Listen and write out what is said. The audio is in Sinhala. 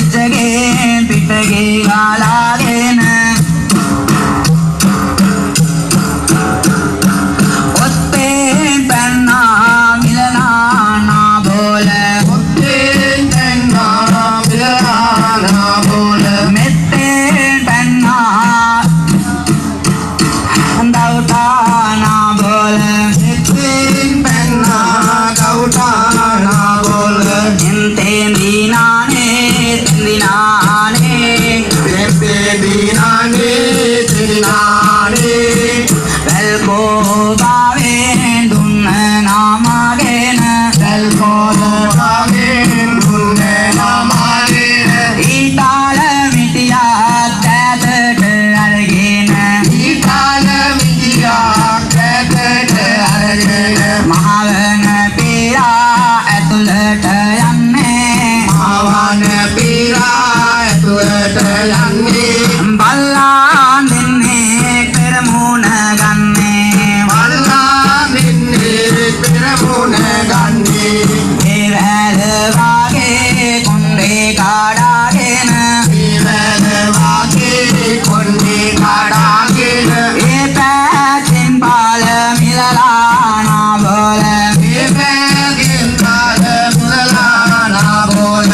පිටගේ ගාලාගෙන ඔත්තෙන් පැන්නා මිලනා නාබෝල ඔත්තෙන් පැන්නා මිලනා නාබෝල මෙත්තෙන් පැන්නා දවුටා නාබෝල මෙත්තෙන් පැන්නා දවුටා නාබෝල එන්තෙන් දීනානේ තෙන්දිනානේ පෙප්පේ දීනානේ තෙන්දිනානේ වැල්කෝ බාවෙන් දුන්න නාමගෙන වැල්කෝ බාවෙන් දුන්න නාමගෙන ඊතාල මිටියක් ඇතට අරගෙන ඊතාල මිටියක් ඇතට අරගෙන මහවන පීරා ඇතුළට යන්නේ මහවන පීරා ඇතුළට යන්නේ බල්ලා දෙන්නේ පෙරමුණ ගන්නේ බල්ලා දෙන්නේ පෙරමුණ ගන්නේ ඒ වැල වාගේ කොණ්ඩේ කාඩාගෙන ඒ වැල වාගේ කොණ්ඩේ කාඩාගෙන ඒ පැත්තෙන් පාල මිලලා නාබෝල ඒ පැත්තෙන් පාල මිලලා නාබෝල